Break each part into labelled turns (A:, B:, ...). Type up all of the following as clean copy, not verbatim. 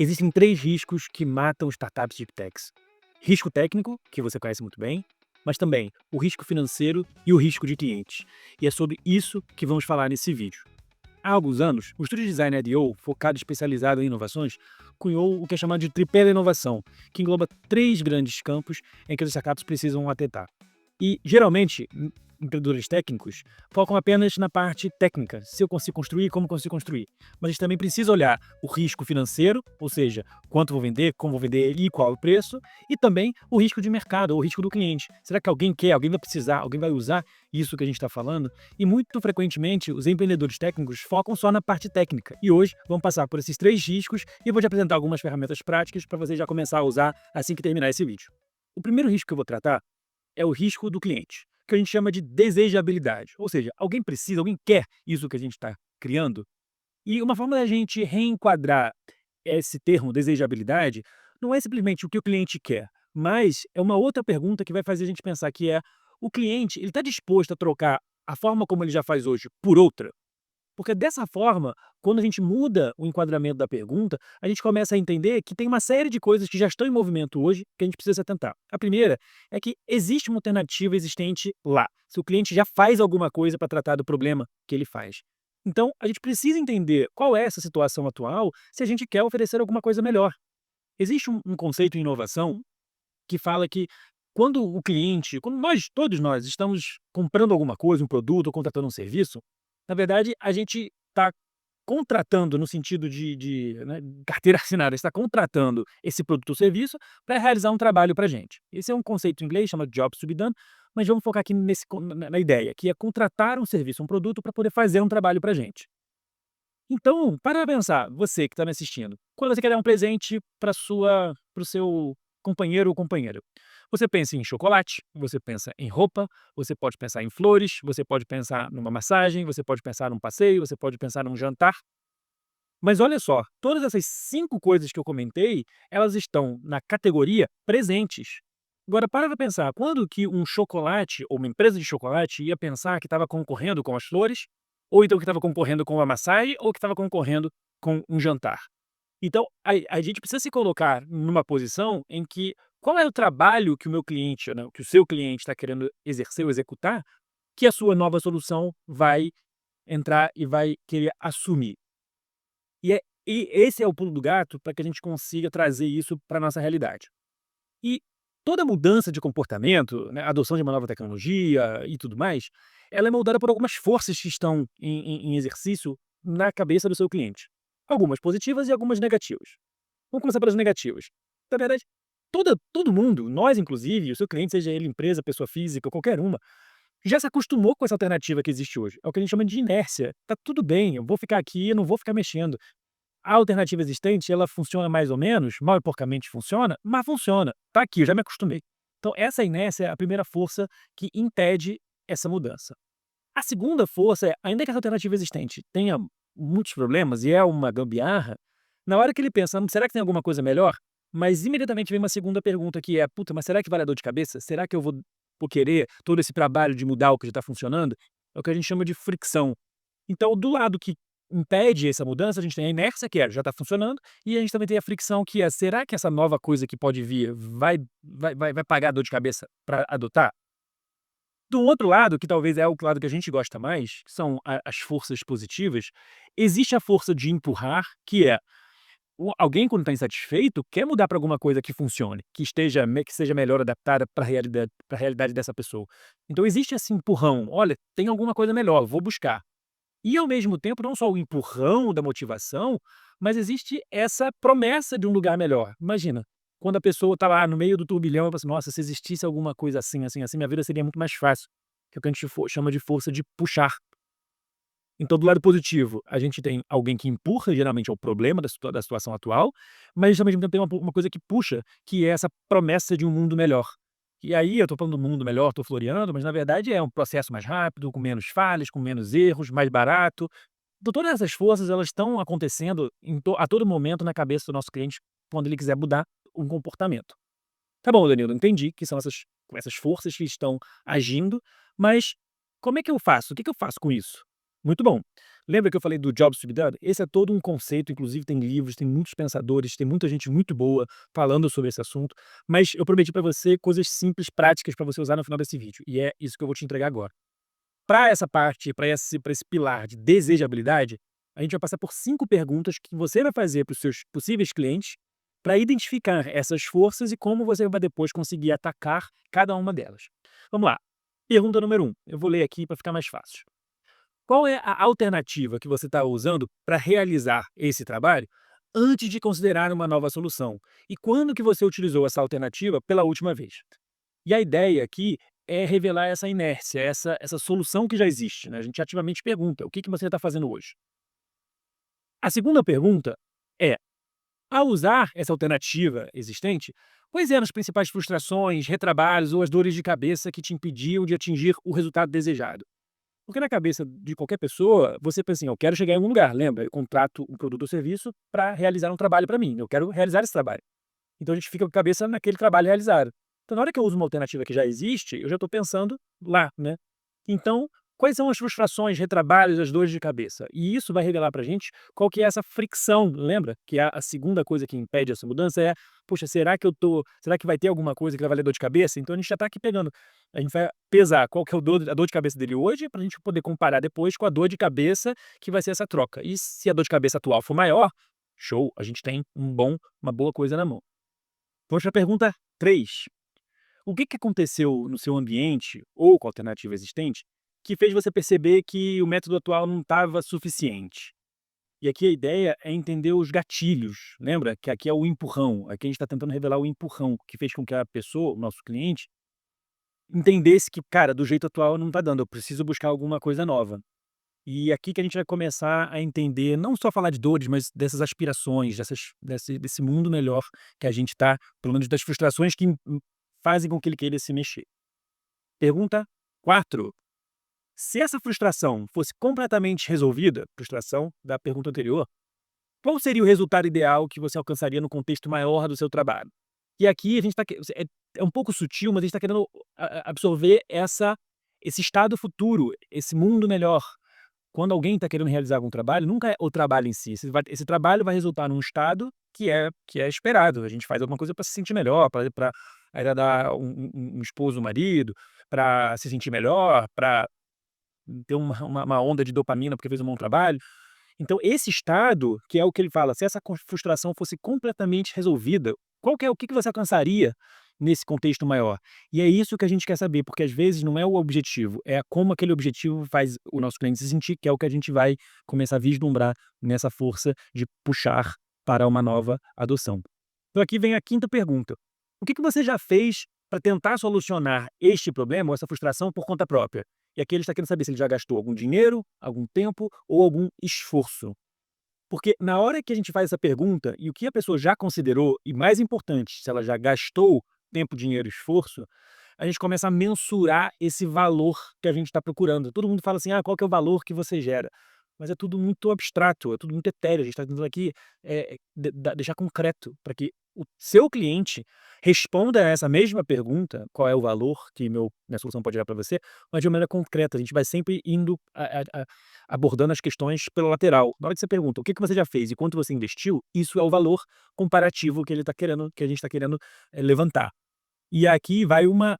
A: Existem 3 riscos que matam startups deep techs. Risco técnico, que você conhece muito bem, mas também o risco financeiro e o risco de clientes. E é sobre isso que vamos falar nesse vídeo. Há alguns anos, o estúdio de design IDEO, focado e especializado em inovações, cunhou o que é chamado de tripé da inovação, que engloba 3 grandes campos em que as startups precisam atentar. E, geralmente, empreendedores técnicos focam apenas na parte técnica, se eu consigo construir, como consigo construir. Mas a gente também precisa olhar o risco financeiro, ou seja, quanto vou vender, como vou vender e qual é o preço, e também o risco de mercado, ou o risco do cliente. Será que alguém quer, alguém vai precisar, alguém vai usar isso que a gente está falando? E muito frequentemente, os empreendedores técnicos focam só na parte técnica. E hoje, vamos passar por esses 3 riscos e eu vou te apresentar algumas ferramentas práticas para você já começar a usar assim que terminar esse vídeo. O primeiro risco que eu vou tratar é o risco do cliente, que a gente chama de desejabilidade. Ou seja, alguém precisa, alguém quer isso que a gente está criando. E uma forma da gente reenquadrar esse termo desejabilidade não é simplesmente o que o cliente quer, mas é uma outra pergunta que vai fazer a gente pensar que é o cliente, ele está disposto a trocar a forma como ele já faz hoje por outra? Porque dessa forma, quando a gente muda o enquadramento da pergunta, a gente começa a entender que tem uma série de coisas que já estão em movimento hoje que a gente precisa se atentar. A primeira é que existe uma alternativa existente lá. Se o cliente já faz alguma coisa para tratar do problema que ele faz. Então, a gente precisa entender qual é essa situação atual se a gente quer oferecer alguma coisa melhor. Existe um conceito em inovação que fala que quando o cliente, quando todos nós, estamos comprando alguma coisa, um produto ou contratando um serviço, na verdade, a gente está contratando no sentido né, carteira assinada, está contratando esse produto ou serviço para realizar um trabalho para a gente. Esse é um conceito em inglês, chama Jobs to be done, mas vamos focar aqui na ideia, que é contratar um serviço, um produto para poder fazer um trabalho para a gente. Então, para pra pensar, você que está me assistindo, quando você quer dar um presente para o seu companheiro ou companheira, você pensa em chocolate, você pensa em roupa, você pode pensar em flores, você pode pensar numa massagem, você pode pensar num passeio, você pode pensar num jantar. Mas olha só, todas essas 5 coisas que eu comentei, elas estão na categoria presentes. Agora para pra pensar, quando que um chocolate ou uma empresa de chocolate ia pensar que estava concorrendo com as flores, ou então que estava concorrendo com a massagem, ou que estava concorrendo com um jantar? Então, a gente precisa se colocar numa posição em que qual é o trabalho que o meu cliente, né, que o seu cliente está querendo exercer ou executar, que a sua nova solução vai entrar e vai querer assumir. E esse é o pulo do gato para que a gente consiga trazer isso para nossa realidade. E toda mudança de comportamento, né, adoção de uma nova tecnologia e tudo mais, ela é moldada por algumas forças que estão em exercício na cabeça do seu cliente. Algumas positivas e algumas negativas. Vamos começar pelas negativas. Na verdade, todo mundo, nós inclusive, o seu cliente, seja ele empresa, pessoa física, qualquer uma, já se acostumou com essa alternativa que existe hoje. É o que a gente chama de inércia. Tá tudo bem, eu vou ficar aqui, eu não vou ficar mexendo. A alternativa existente, ela funciona mais ou menos, mal e porcamente funciona, mas funciona. Tá aqui, eu já me acostumei. Então essa inércia é a primeira força que impede essa mudança. A segunda força é, ainda que essa alternativa existente tenha muitos problemas e é uma gambiarra, na hora que ele pensa: será que tem alguma coisa melhor?", mas imediatamente vem uma segunda pergunta que é: "Puta, mas será que vale a dor de cabeça? Será que eu vou querer todo esse trabalho de mudar o que já está funcionando?". É o que a gente chama de fricção. Então, do lado que impede essa mudança, a gente tem a inércia, que já está funcionando, e a gente também tem a fricção, que é: será que essa nova coisa que pode vir vai pagar a dor de cabeça para adotar? Do outro lado, que talvez é o lado que a gente gosta mais, que são as forças positivas, existe a força de empurrar, que é alguém, quando está insatisfeito, quer mudar para alguma coisa que funcione, que seja melhor adaptada para a realidade dessa pessoa. Então existe esse empurrão: olha, tem alguma coisa melhor, vou buscar. E ao mesmo tempo, não só o empurrão da motivação, mas existe essa promessa de um lugar melhor. Imagina, quando a pessoa está lá no meio do turbilhão, ela fala assim: "Nossa, se existisse alguma coisa assim, assim, assim, minha vida seria muito mais fácil", que é o que a gente chama de força de puxar. Então, do lado positivo, a gente tem alguém que empurra, geralmente é o problema da situação atual, mas ao mesmo tempo tem uma coisa que puxa, que é essa promessa de um mundo melhor. E aí eu estou falando do mundo melhor, estou floreando, mas na verdade é um processo mais rápido, com menos falhas, com menos erros, mais barato. Então todas essas forças, elas estão acontecendo a todo momento na cabeça do nosso cliente, quando ele quiser mudar um comportamento. Tá bom, Danilo, entendi que são essas forças que estão agindo, mas como é que eu faço? O que que eu faço com isso? Muito bom. Lembra que eu falei do Jobs to be done? Esse é todo um conceito, inclusive tem livros, tem muitos pensadores, tem muita gente muito boa falando sobre esse assunto, mas eu prometi para você coisas simples, práticas para você usar no final desse vídeo, e é isso que eu vou te entregar agora. Para essa parte, para esse pilar de desejabilidade, a gente vai passar por 5 perguntas que você vai fazer para os seus possíveis clientes, para identificar essas forças e como você vai depois conseguir atacar cada uma delas. Vamos lá. Pergunta número 1. Eu vou ler aqui para ficar mais fácil. Qual é a alternativa que você está usando para realizar esse trabalho antes de considerar uma nova solução? E quando que você utilizou essa alternativa pela última vez? E a ideia aqui é revelar essa inércia, essa solução que já existe, né? A gente ativamente pergunta: o que que você está fazendo hoje? A segunda pergunta é: ao usar essa alternativa existente, quais eram as principais frustrações, retrabalhos ou as dores de cabeça que te impediam de atingir o resultado desejado? Porque na cabeça de qualquer pessoa, você pensa assim: eu quero chegar em algum lugar, lembra? Eu contrato um produto ou serviço para realizar um trabalho para mim, eu quero realizar esse trabalho. Então a gente fica com a cabeça naquele trabalho realizado. Então na hora que eu uso uma alternativa que já existe, eu já estou pensando lá, né. Então, quais são as frustrações, retrabalhos, as dores de cabeça? E isso vai revelar para a gente qual que é essa fricção, lembra? Que a segunda coisa que impede essa mudança é: "Poxa, será que vai ter alguma coisa que vai valer dor de cabeça?". Então a gente já está aqui pegando, a gente vai pesar qual que é o a dor de cabeça dele hoje, para a gente poder comparar depois com a dor de cabeça que vai ser essa troca. E se a dor de cabeça atual for maior, show, a gente tem uma boa coisa na mão. Vamos para a pergunta 3. O que aconteceu no seu ambiente ou com a alternativa existente que fez você perceber que o método atual não estava suficiente? E aqui a ideia é entender os gatilhos. Lembra que aqui é o empurrão. Aqui a gente está tentando revelar o empurrão que fez com que a pessoa, o nosso cliente, entendesse que, cara, do jeito atual não está dando, eu preciso buscar alguma coisa nova. E aqui que a gente vai começar a entender, não só falar de dores, mas dessas aspirações, desse mundo melhor que a gente está, pelo menos das frustrações que fazem com que ele queira se mexer. Pergunta 4. Se essa frustração fosse completamente resolvida, frustração da pergunta anterior, qual seria o resultado ideal que você alcançaria no contexto maior do seu trabalho? E aqui a gente está é um pouco sutil, mas a gente está querendo absorver esse estado futuro, esse mundo melhor. Quando alguém está querendo realizar algum trabalho, nunca é o trabalho em si. Esse trabalho vai resultar num estado que é esperado. A gente faz alguma coisa para se sentir melhor, para agradar um esposo, um marido, para se sentir melhor, para ter uma onda de dopamina porque fez um bom trabalho. Então esse estado, que é o que ele fala, se essa frustração fosse completamente resolvida, o que você alcançaria nesse contexto maior? E é isso que a gente quer saber, porque às vezes não é o objetivo, é como aquele objetivo faz o nosso cliente se sentir, que é o que a gente vai começar a vislumbrar nessa força de puxar para uma nova adoção. Então aqui vem a quinta pergunta. O que você já fez para tentar solucionar este problema ou essa frustração por conta própria? E aqui ele está querendo saber se ele já gastou algum dinheiro, algum tempo ou algum esforço. Porque na hora que a gente faz essa pergunta, e o que a pessoa já considerou, e mais importante, se ela já gastou tempo, dinheiro e esforço, a gente começa a mensurar esse valor que a gente está procurando. Todo mundo fala assim: "Ah, qual que é o valor que você gera?". Mas é tudo muito abstrato, é tudo muito etéreo. A gente está tentando aqui, deixar concreto para que o seu cliente responda a essa mesma pergunta: "Qual é o valor que minha solução pode gerar para você?", mas de uma maneira concreta. A gente vai sempre indo abordando as questões pela lateral. Na hora que você pergunta: "O que você já fez e quanto você investiu?", isso é o valor comparativo que a gente está querendo, levantar. E aqui vai uma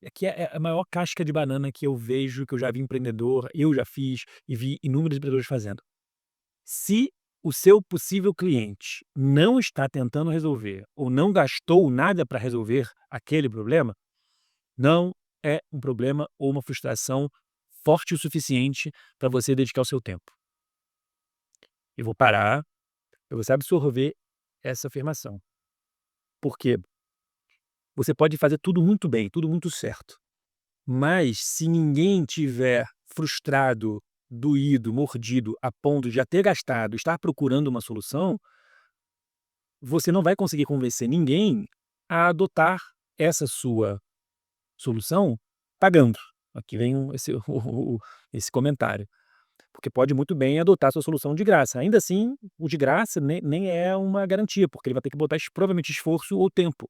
A: aqui é a maior casca de banana que eu vejo, que eu já vi empreendedor, eu já fiz e vi inúmeros empreendedores fazendo. Se o seu possível cliente não está tentando resolver ou não gastou nada para resolver aquele problema, não é um problema ou uma frustração forte o suficiente para você dedicar o seu tempo. Eu vou parar para você absorver essa afirmação, porque você pode fazer tudo muito bem, tudo muito certo. Mas se ninguém tiver frustrado, doído, mordido, a ponto de já ter gastado, estar procurando uma solução, você não vai conseguir convencer ninguém a adotar essa sua solução pagando. Aqui vem esse comentário. Porque pode muito bem adotar a sua solução de graça. Ainda assim, o de graça nem é uma garantia, porque ele vai ter que botar provavelmente esforço ou tempo.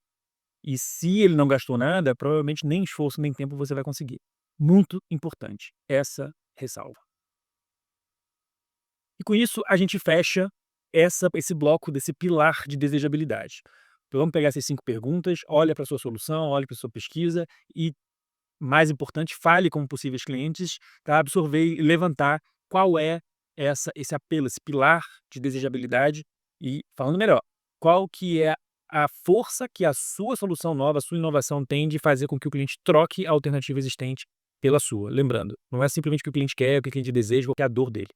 A: E se ele não gastou nada, provavelmente nem esforço nem tempo você vai conseguir. Muito importante essa ressalva. E com isso a gente fecha esse bloco desse pilar de desejabilidade. Então vamos pegar essas 5 perguntas, olha para a sua solução, olha para a sua pesquisa e, mais importante, fale com possíveis clientes para absorver e levantar qual é esse apelo, esse pilar de desejabilidade e, falando melhor, qual que é a força que a sua solução nova, a sua inovação tem de fazer com que o cliente troque a alternativa existente pela sua. Lembrando, não é simplesmente o que o cliente quer, o que o cliente deseja, qual que é a dor dele.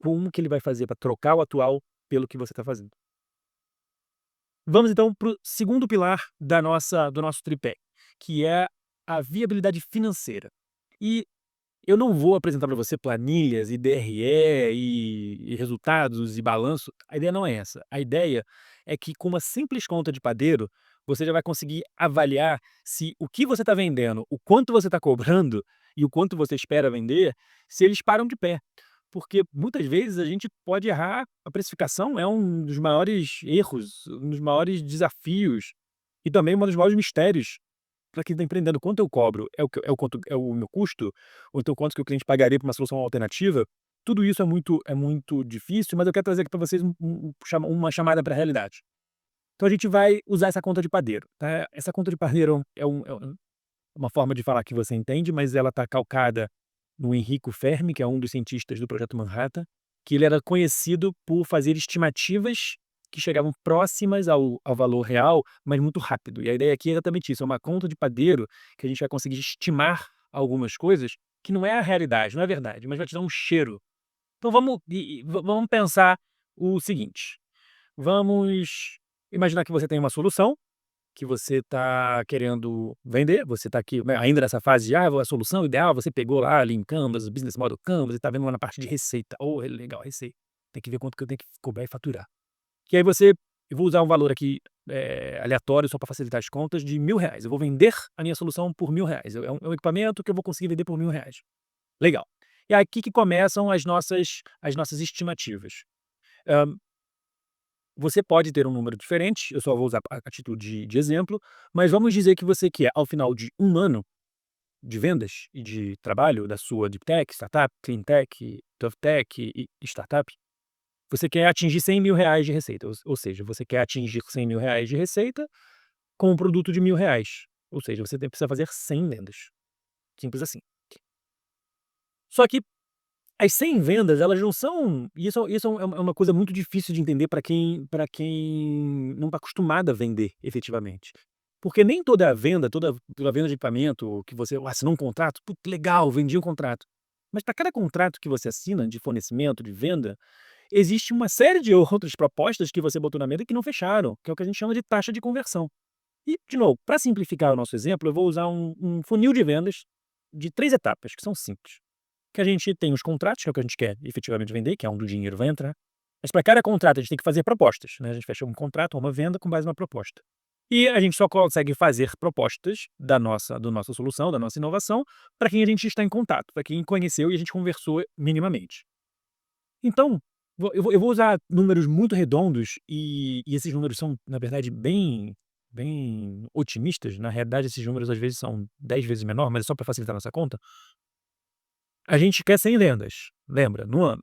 A: Como que ele vai fazer para trocar o atual pelo que você está fazendo? Vamos então para o segundo pilar do nosso tripé, que é a viabilidade financeira. E eu não vou apresentar para você planilhas e DRE e resultados e balanço, a ideia não é essa. A ideia é que com uma simples conta de padeiro, você já vai conseguir avaliar se o que você está vendendo, o quanto você está cobrando e o quanto você espera vender, se eles param de pé. Porque muitas vezes a gente pode errar, a precificação é um dos maiores erros, um dos maiores desafios e também um dos maiores mistérios para quem está empreendendo. Quanto eu cobro? É o meu custo? Ou então quanto que o cliente pagaria por uma solução alternativa? Tudo isso é muito difícil, mas eu quero trazer aqui para vocês uma chamada para a realidade. Então a gente vai usar essa conta de padeiro, tá? Essa conta de padeiro é uma forma de falar que você entende, mas ela está calcada no Enrico Fermi, que é um dos cientistas do Projeto Manhattan, que ele era conhecido por fazer estimativas que chegavam próximas ao valor real, mas muito rápido. E a ideia aqui é exatamente isso, é uma conta de padeiro que a gente vai conseguir estimar algumas coisas que não é a realidade, não é a verdade, mas vai te dar um cheiro. Então vamos pensar o seguinte, vamos imaginar que você tem uma solução que você está querendo vender, você está aqui, né, ainda nessa fase de a solução ideal, você pegou lá ali em Canvas, Business Model Canvas, e está vendo lá na parte de receita. Oh, legal, receita. Tem que ver quanto que eu tenho que cobrar e faturar. Que aí eu vou usar um valor aqui aleatório só para facilitar as contas de R$ 1.000. Eu vou vender a minha solução por R$ 1.000. É um equipamento que eu vou conseguir vender por R$ 1.000. Legal. E aqui que começam as nossas estimativas. Você pode ter um número diferente, eu só vou usar a título de exemplo, mas vamos dizer que você quer, ao final de 1 ano de vendas e de trabalho da sua Deep Tech, startup, Clean Tech, Tough Tech e startup, você quer atingir R$ 100.000 de receita, ou seja, você quer atingir R$ 100.000 de receita com um produto de R$ 1.000, ou seja, você precisa fazer 100 vendas, simples assim. Só que as 100 vendas, elas não são isso é uma coisa muito difícil de entender para quem não está acostumado a vender efetivamente. Porque nem toda venda de equipamento que você assinou um contrato, "Putz, legal, vendi um contrato". Mas para cada contrato que você assina de fornecimento, de venda, existe uma série de outras propostas que você botou na mesa e que não fecharam, que é o que a gente chama de taxa de conversão. E, de novo, para simplificar o nosso exemplo, eu vou usar um funil de vendas de 3 etapas, que são simples. Que a gente tem os contratos, que é o que a gente quer efetivamente vender, que é onde o dinheiro vai entrar. Mas para cada contrato a gente tem que fazer propostas, né? A gente fecha um contrato ou uma venda com base numa proposta. E a gente só consegue fazer propostas da nossa solução, da nossa inovação, para quem a gente está em contato, para quem conheceu e a gente conversou minimamente. Então, eu vou usar números muito redondos e esses números são, na verdade, bem otimistas. Na realidade, esses números às vezes são 10 vezes menor, mas é só para facilitar a nossa conta. A gente quer 100 vendas, lembra, no ano.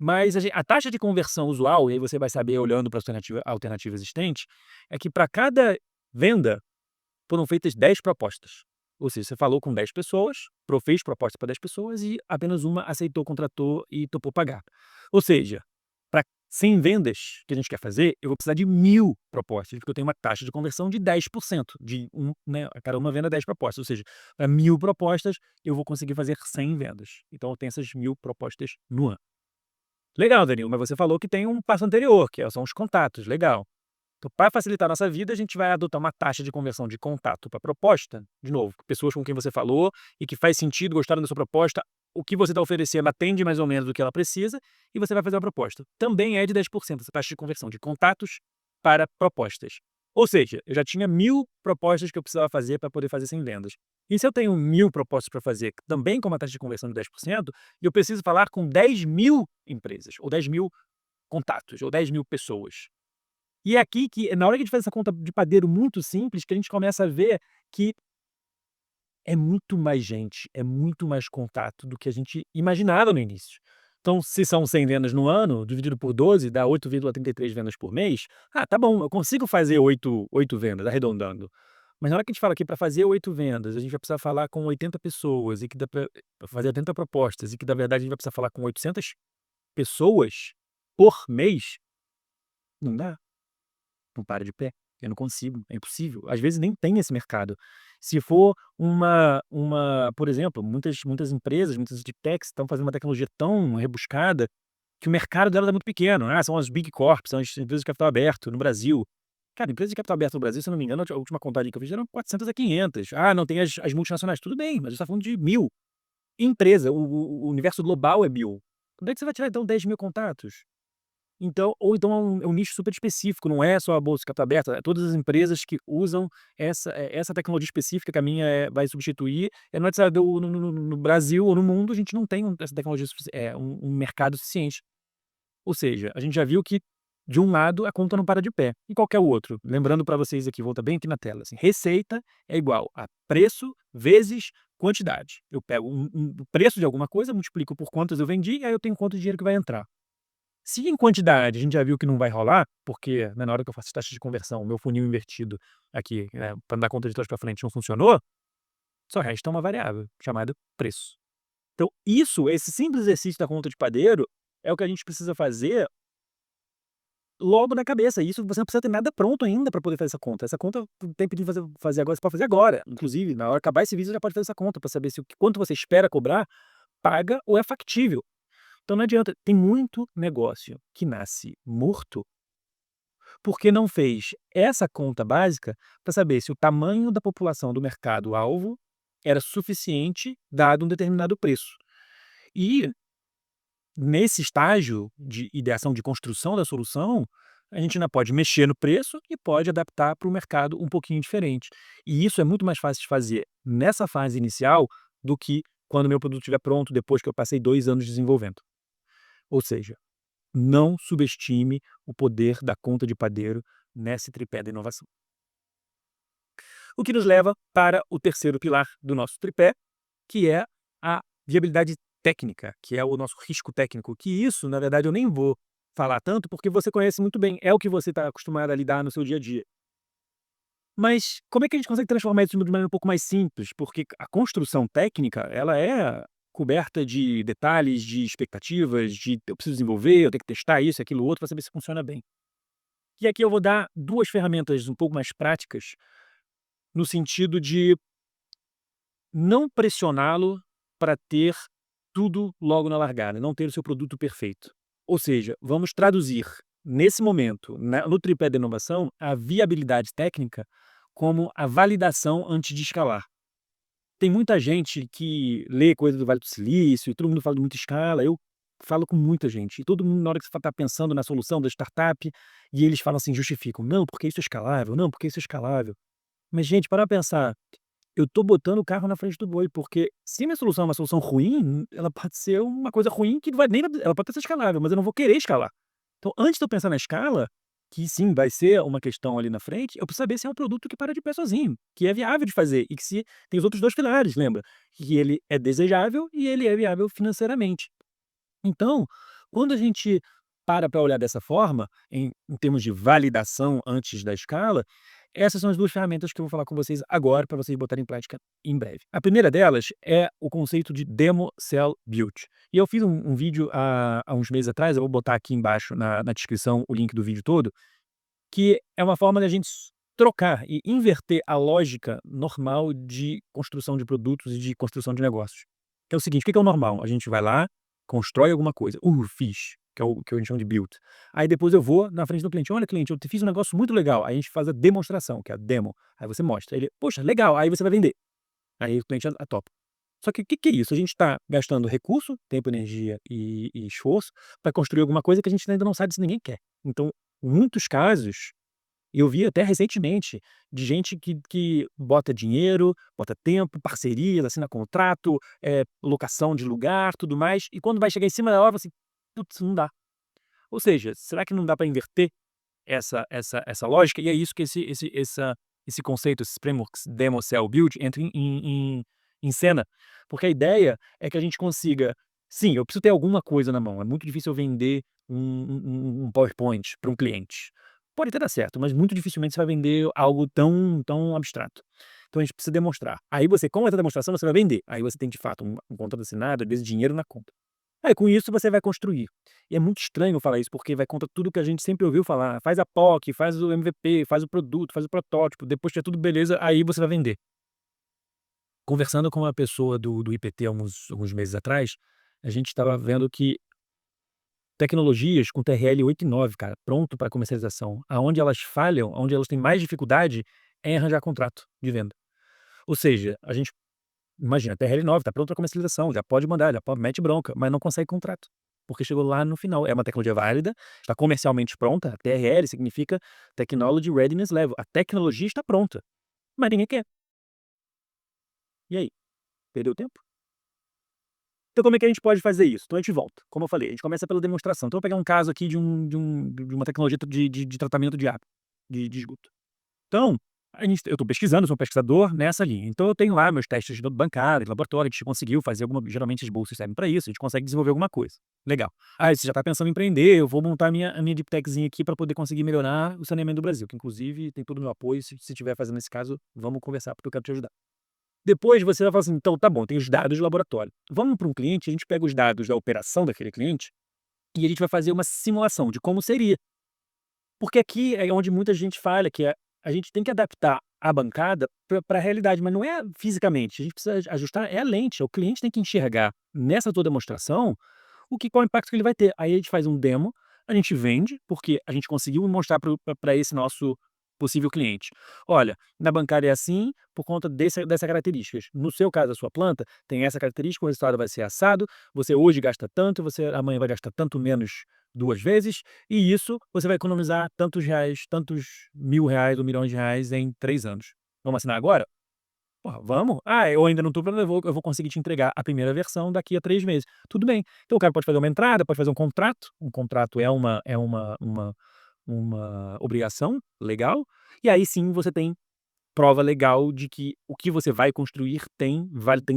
A: Mas a taxa de conversão usual, e aí você vai saber olhando para a alternativa existente, é que para cada venda foram feitas 10 propostas. Ou seja, você falou com 10 pessoas, fez proposta para 10 pessoas e apenas uma aceitou, contratou e topou pagar. Ou seja, para 100 vendas que a gente quer fazer, eu vou precisar de 1.000 propostas, porque eu tenho uma taxa de conversão de 10%, né, a cada uma venda 10 propostas. Ou seja, para 1.000 propostas, eu vou conseguir fazer 100 vendas. Então eu tenho essas 1.000 propostas no ano. Legal, Danilo, mas você falou que tem um passo anterior, são os contatos, legal. Então, para facilitar a nossa vida, a gente vai adotar uma taxa de conversão de contato para proposta, de novo, pessoas com quem você falou e que faz sentido, gostaram da sua proposta, o que você está oferecendo atende mais ou menos o que ela precisa e você vai fazer uma proposta. Também é de 10% essa taxa de conversão de contatos para propostas. Ou seja, eu já tinha 1.000 propostas que eu precisava fazer para poder fazer 100 vendas. E se eu tenho 1.000 propostas para fazer, também com uma taxa de conversão de 10%, e eu preciso falar com 10.000 empresas, ou 10.000 contatos, ou 10.000 pessoas. E é aqui que, na hora que a gente faz essa conta de padeiro muito simples, que a gente começa a ver que é muito mais gente, é muito mais contato do que a gente imaginava no início. Então, se são 100 vendas no ano, dividido por 12, dá 8,33 vendas por mês. Ah, tá bom, eu consigo fazer 8 vendas, arredondando. Mas na hora que a gente fala aqui para fazer 8 vendas, a gente vai precisar falar com 80 pessoas e que dá para fazer 80 propostas e que, na verdade, a gente vai precisar falar com 800 pessoas por mês, não dá, não para de pé. Eu não consigo, é impossível. Às vezes nem tem esse mercado. Se for por exemplo, muitas empresas, muitas deep techs estão fazendo uma tecnologia tão rebuscada que o mercado delas é muito pequeno. Ah, são as Big Corps, são as empresas de capital aberto no Brasil. Cara, empresas de capital aberto no Brasil, se eu não me engano, a última contagem que eu fiz eram 400 a 500. Ah, não tem as multinacionais. Tudo bem, mas a gente tá falando de 1000. Empresa, o universo global é 1000. Onde é que você vai tirar, então, 10.000 contatos? Então, ou então é um nicho super específico, não é só a bolsa de capital aberta, é todas as empresas que usam essa tecnologia específica que a minha vai substituir. Não é necessário no Brasil ou no mundo, a gente não tem essa tecnologia um mercado suficiente. Ou seja, a gente já viu que, de um lado, a conta não para de pé. E qual que é o outro? Lembrando para vocês aqui, volta bem aqui na tela, assim, receita é igual a preço vezes quantidade. Eu pego o preço de alguma coisa, multiplico por quantas eu vendi, e aí eu tenho quanto dinheiro que vai entrar. Se em quantidade a gente já viu que não vai rolar, porque, né, na hora que eu faço taxa de conversão, o meu funil invertido aqui, para dar conta de trás para frente não funcionou, só resta uma variável, chamada preço. Então esse simples exercício da conta de padeiro, é o que a gente precisa fazer logo na cabeça. Isso você não precisa ter nada pronto ainda para poder fazer essa conta. Essa conta não tem pedido fazer agora, você pode fazer agora. Inclusive, na hora que acabar esse vídeo, você já pode fazer essa conta para saber se quanto você espera cobrar, paga ou é factível. Então não adianta, tem muito negócio que nasce morto, porque não fez essa conta básica para saber se o tamanho da população do mercado-alvo era suficiente dado um determinado preço. E nesse estágio de ideação, de construção da solução, a gente ainda pode mexer no preço e pode adaptar para o mercado um pouquinho diferente. E isso é muito mais fácil de fazer nessa fase inicial do que quando o meu produto estiver pronto, depois que eu passei 2 anos desenvolvendo. Ou seja, não subestime o poder da conta de padeiro nesse tripé da inovação. O que nos leva para o terceiro pilar do nosso tripé, que é a viabilidade técnica, que é o nosso risco técnico, que isso, na verdade, eu nem vou falar tanto, porque você conhece muito bem, é o que você está acostumado a lidar no seu dia a dia. Mas como é que a gente consegue transformar isso de uma maneira um pouco mais simples? Porque a construção técnica, ela é coberta de detalhes, de expectativas, de eu preciso desenvolver, eu tenho que testar isso, aquilo, outro, para saber se funciona bem. E aqui eu vou dar 2 ferramentas um pouco mais práticas, no sentido de não pressioná-lo para ter tudo logo na largada, não ter o seu produto perfeito. Ou seja, vamos traduzir, nesse momento, no tripé da inovação, a viabilidade técnica como a validação antes de escalar. Tem muita gente que lê coisa do Vale do Silício, e todo mundo fala de muita escala, eu falo com muita gente, e todo mundo, na hora que você está pensando na solução da startup, e eles falam assim, justificam: "Não, porque isso é escalável, não, porque isso é escalável". Mas gente, para pensar, eu estou botando o carro na frente do boi, porque se minha solução é uma solução ruim, ela pode ser uma coisa ruim que não vai nem ela pode até ser escalável, mas eu não vou querer escalar. Então, antes de eu pensar na escala, que sim, vai ser uma questão ali na frente, eu preciso saber se é um produto que para de pé sozinho, que é viável de fazer e que se tem os outros 2 pilares, lembra? Que ele é desejável e ele é viável financeiramente. Então, quando a gente para olhar dessa forma, em termos de validação antes da escala, essas são as 2 ferramentas que eu vou falar com vocês agora para vocês botarem em prática em breve. A primeira delas é o conceito de Demo Sell Build. E eu fiz um vídeo há uns meses atrás, eu vou botar aqui embaixo na descrição o link do vídeo todo, que é uma forma da gente trocar e inverter a lógica normal de construção de produtos e de construção de negócios. Que é o seguinte, o que é o normal? A gente vai lá, constrói alguma coisa. Fiz, que é o que a gente chama de build. Aí depois eu vou na frente do cliente. Olha, cliente, eu te fiz um negócio muito legal. Aí a gente faz a demonstração, que é a demo. Aí você mostra. Ele, poxa, legal. Aí você vai vender. Aí o cliente topa. Só que o que é isso? A gente está gastando recurso, tempo, energia e esforço para construir alguma coisa que a gente ainda não sabe se ninguém quer. Então, em muitos casos, eu vi até recentemente de gente que bota dinheiro, bota tempo, parcerias, assina contrato, locação de lugar, tudo mais, e quando vai chegar em cima da hora, fala assim: "Putz, não dá". Ou seja, será que não dá para inverter essa lógica? E é isso que esse conceito, esses frameworks Demo, Sell, Build entra em cena. Porque a ideia é que a gente consiga Sim, eu preciso ter alguma coisa na mão. É muito difícil eu vender um PowerPoint para um cliente. Pode até dar certo, mas muito dificilmente você vai vender algo tão abstrato. Então a gente precisa demonstrar. Aí você, com essa demonstração, você vai vender. Aí você tem de fato um contrato assinado, às vezes dinheiro na conta. Aí com isso você vai construir. E é muito estranho falar isso, porque vai contra tudo que a gente sempre ouviu falar. Faz a POC, faz o MVP, faz o produto, faz o protótipo, depois que é tudo beleza, aí você vai vender. Conversando com uma pessoa do IPT alguns meses atrás, a gente estava vendo que tecnologias com TRL 8 e 9, cara, pronto para comercialização, aonde elas falham, aonde elas têm mais dificuldade é em arranjar contrato de venda. Ou seja, a gente imagina, TRL 9 está pronto para comercialização, já pode mandar, já pode mete bronca, mas não consegue contrato, porque chegou lá no final. É uma tecnologia válida, está comercialmente pronta, TRL significa Technology Readiness Level, a tecnologia está pronta, mas ninguém quer. E aí, perdeu tempo? Então como é que a gente pode fazer isso? Então a gente volta, como eu falei, a gente começa pela demonstração. Então eu vou pegar um caso aqui de uma tecnologia de tratamento de água, de esgoto. Então, eu estou pesquisando, sou um pesquisador nessa linha. Então eu tenho lá meus testes de bancário, de laboratório, a gente conseguiu fazer geralmente as bolsas servem para isso, a gente consegue desenvolver alguma coisa. Legal. Aí você já está pensando em empreender, eu vou montar a minha deep techzinha aqui para poder conseguir melhorar o saneamento do Brasil, que inclusive tem todo o meu apoio, se estiver fazendo esse caso, vamos conversar porque eu quero te ajudar. Depois você vai falar assim: "Então tá bom, tem os dados do laboratório. Vamos para um cliente, a gente pega os dados da operação daquele cliente e a gente vai fazer uma simulação de como seria". Porque aqui é onde muita gente falha, que é a gente tem que adaptar a bancada pra realidade, mas não é fisicamente, a gente precisa ajustar é a lente, o cliente tem que enxergar nessa tua demonstração qual o impacto que ele vai ter. Aí a gente faz um demo, a gente vende, porque a gente conseguiu mostrar para esse nosso possível cliente. Olha, na bancária é assim, por conta dessas características. No seu caso, a sua planta tem essa característica, o resultado vai ser assado, você hoje gasta tanto, você amanhã vai gastar tanto menos 2 vezes, e isso você vai economizar tantos reais, tantos R$ 1.000 ou milhões de reais em 3 anos. Vamos assinar agora? Porra, vamos? Ah, eu ainda não estou pronto, eu vou conseguir te entregar a primeira versão daqui a 3 meses. Tudo bem. Então o cara pode fazer uma entrada, pode fazer um contrato é uma obrigação legal, e aí sim você tem prova legal de que o que você vai construir tem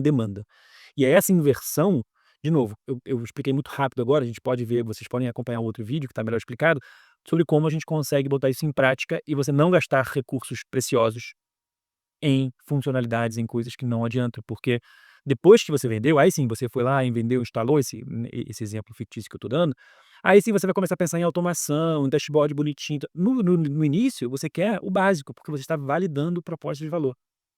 A: demanda. E é essa inversão, de novo, eu expliquei muito rápido agora, a gente pode ver, vocês podem acompanhar outro vídeo que está melhor explicado, sobre como a gente consegue botar isso em prática e você não gastar recursos preciosos em funcionalidades, em coisas que não adiantam, porque depois que você vendeu, aí sim, você foi lá e vendeu, instalou esse exemplo fictício que eu estou dando, aí sim você vai começar a pensar em automação, em dashboard bonitinho. No início, você quer o básico, porque você está validando o propósito de valor.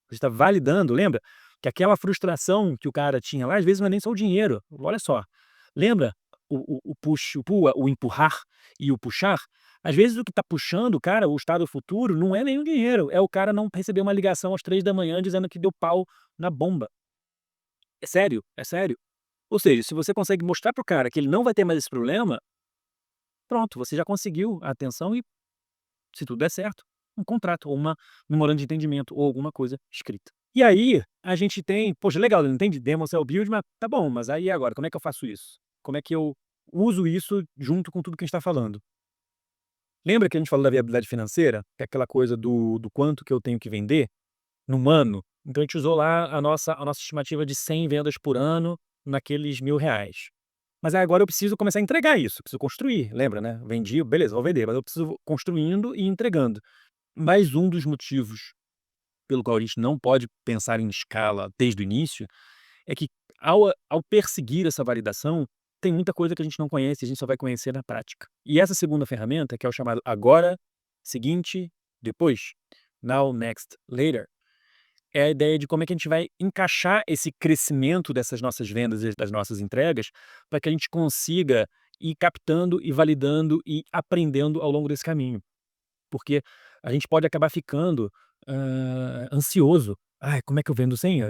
A: Você está validando, lembra? Que aquela frustração que o cara tinha lá, às vezes não é nem só o dinheiro. Olha só, lembra o push, o pull, o empurrar e o puxar? Às vezes o que está puxando o cara, o estado futuro, não é nem o dinheiro, é o cara não receber uma ligação às 3 da manhã dizendo que deu pau na bomba. É sério, é sério. Ou seja, se você consegue mostrar para o cara que ele não vai ter mais esse problema, pronto, você já conseguiu a atenção e, se tudo der certo, um contrato ou uma memorando de entendimento ou alguma coisa escrita. E aí, a gente tem, poxa, legal, não entende demo, cell build, mas tá bom, mas aí agora, como é que eu faço isso? Como é que eu uso isso junto com tudo que a gente está falando? Lembra que a gente falou da viabilidade financeira? Que é aquela coisa do quanto que eu tenho que vender num ano? Então a gente usou lá a nossa estimativa de 100 vendas por ano naqueles R$ 1.000. Mas aí agora eu preciso começar a entregar isso, preciso construir, lembra, né? Vendi, beleza, vou vender, mas eu preciso construindo e entregando. Mais um dos motivos pelo qual a gente não pode pensar em escala desde o início é que ao perseguir essa validação, tem muita coisa que a gente não conhece e a gente só vai conhecer na prática. E essa segunda ferramenta, que é o chamado agora, seguinte, depois, now, next, later, é a ideia de como é que a gente vai encaixar esse crescimento dessas nossas vendas e das nossas entregas, para que a gente consiga ir captando e validando e aprendendo ao longo desse caminho. Porque a gente pode acabar ficando, ansioso. "Ai, como é que eu vendo 100?"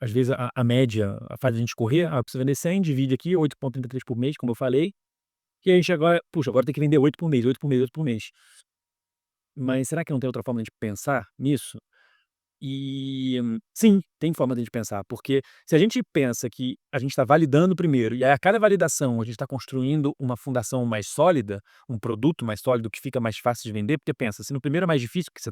A: Às vezes a média faz a gente correr, "Ah, eu preciso vender 100, divide aqui, 8,33 por mês", como eu falei, e a gente agora, "Puxa, agora tem que vender 8 por mês, 8 por mês, 8 por mês". Mas será que não tem outra forma de pensar nisso? Sim, tem forma de a gente pensar, porque se a gente pensa que a gente está validando primeiro, e aí a cada validação a gente está construindo uma fundação mais sólida, um produto mais sólido que fica mais fácil de vender, porque pensa, se no primeiro é mais difícil, porque você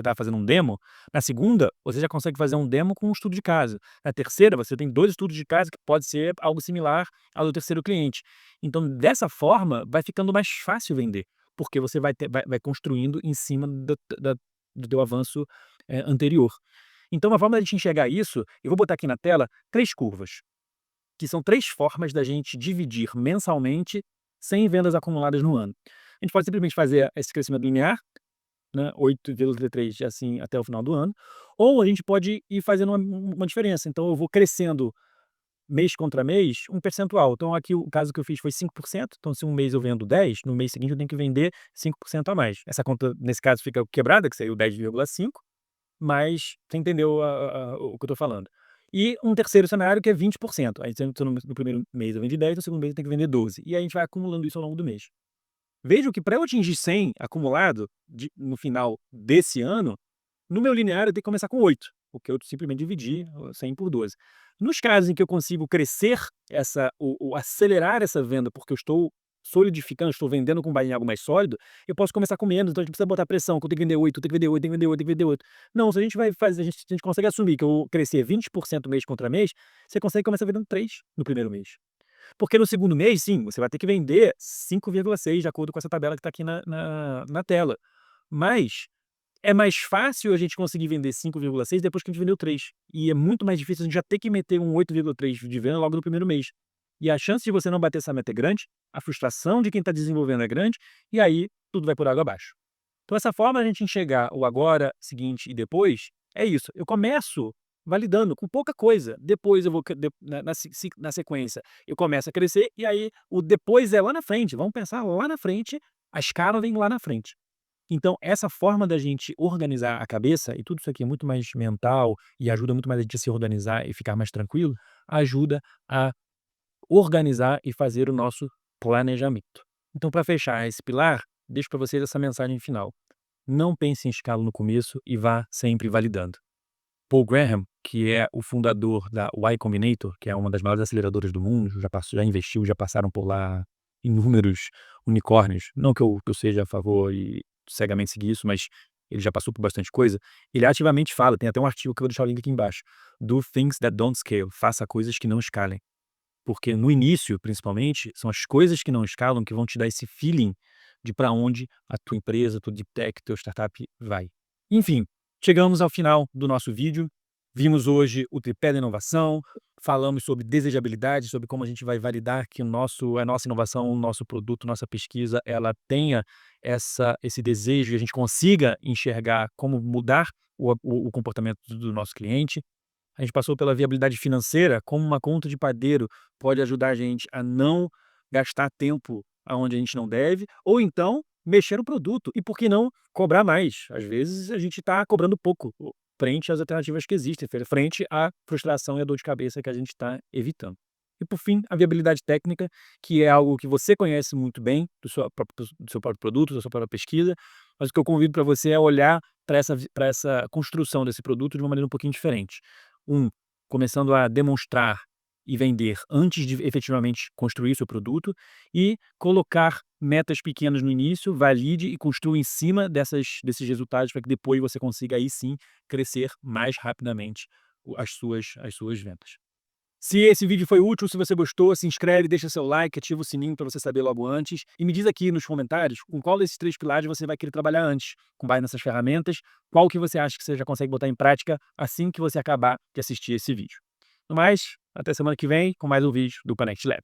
A: tá fazendo um demo, na segunda você já consegue fazer um demo com um estudo de caso. Na terceira você tem 2 estudos de caso que pode ser algo similar ao do terceiro cliente. Então dessa forma vai ficando mais fácil vender, porque você vai construindo em cima do teu avanço anterior. Então, uma forma da gente enxergar isso, eu vou botar aqui na tela 3 curvas, que são 3 formas da gente dividir mensalmente 100 vendas acumuladas no ano. A gente pode simplesmente fazer esse crescimento linear, né, 8,3 assim até o final do ano, ou a gente pode ir fazendo uma diferença. Então eu vou crescendo mês contra mês um percentual. Então aqui o caso que eu fiz foi 5%. Então se um mês eu vendo 10, no mês seguinte eu tenho que vender 5% a mais. Essa conta nesse caso fica quebrada, que seria o 10,5. Mas você entendeu o que eu estou falando. E um terceiro cenário que é 20%. Aí se no primeiro mês eu vendi 10, no segundo mês eu tenho que vender 12. E aí a gente vai acumulando isso ao longo do mês. Veja que para eu atingir 100 acumulado no final desse ano, no meu linear eu tenho que começar com 8, porque eu simplesmente dividi 100 por 12. Nos casos em que eu consigo crescer acelerar essa venda, porque eu estou solidificando, estou vendendo com base em algo mais sólido, eu posso começar com menos, então a gente precisa botar pressão, que eu tenho que vender 8, eu tenho que vender 8, tenho que vender 8, tenho que vender 8. Não, se a gente vai fazer, a gente consegue assumir que eu crescer 20% mês contra mês, você consegue começar vendendo 3 no primeiro mês. Porque no segundo mês, sim, você vai ter que vender 5,6 de acordo com essa tabela que está aqui na tela. Mas é mais fácil a gente conseguir vender 5,6 depois que a gente vendeu 3. E é muito mais difícil a gente já ter que meter um 8,3 de venda logo no primeiro mês. E a chance de você não bater essa meta é grande, a frustração de quem está desenvolvendo é grande, e aí tudo vai por água abaixo. Então essa forma de a gente enxergar o agora, seguinte e depois, é isso. Eu começo validando com pouca coisa, depois eu vou na sequência, eu começo a crescer, e aí o depois é lá na frente, vamos pensar lá na frente, a escala vem lá na frente. Então, essa forma da gente organizar a cabeça, e tudo isso aqui é muito mais mental e ajuda muito mais a gente a se organizar e ficar mais tranquilo, ajuda a organizar e fazer o nosso planejamento. Então, para fechar esse pilar, deixo para vocês essa mensagem final. Não pense em escala no começo e vá sempre validando. Paul Graham, que é o fundador da Y Combinator, que é uma das maiores aceleradoras do mundo, já investiu, já passaram por lá inúmeros unicórnios. Não que eu seja a favor e cegamente seguir isso, mas ele já passou por bastante coisa. Ele ativamente fala, tem até um artigo que eu vou deixar o link aqui embaixo, do Things That Don't Scale, faça coisas que não escalem. Porque no início, principalmente, são as coisas que não escalam que vão te dar esse feeling de para onde a tua empresa, tua deep tech, teu startup vai. Enfim, chegamos ao final do nosso vídeo. Vimos hoje o tripé da inovação, falamos sobre desejabilidade, sobre como a gente vai validar que a nossa inovação, o nosso produto, nossa pesquisa, ela tenha esse desejo e a gente consiga enxergar como mudar o comportamento do nosso cliente. A gente passou pela viabilidade financeira, como uma conta de padeiro pode ajudar a gente a não gastar tempo aonde a gente não deve, ou então mexer no produto e, por que não, cobrar mais. Às vezes a gente está cobrando pouco frente às alternativas que existem, frente à frustração e à dor de cabeça que a gente está evitando. E por fim, a viabilidade técnica, que é algo que você conhece muito bem do seu próprio produto, da sua própria pesquisa, mas o que eu convido para você é olhar para essa construção desse produto de uma maneira um pouquinho diferente. Começando a demonstrar e vender antes de efetivamente construir seu produto, e colocar metas pequenas no início, valide e construa em cima desses resultados para que depois você consiga aí sim crescer mais rapidamente as suas vendas. Se esse vídeo foi útil, se você gostou, se inscreve, deixa seu like, ativa o sininho para você saber logo antes. E me diz aqui nos comentários com qual desses 3 pilares você vai querer trabalhar antes, com base nessas ferramentas, qual que você acha que você já consegue botar em prática assim que você acabar de assistir esse vídeo. No mais, até semana que vem com mais um vídeo do Connect Lab.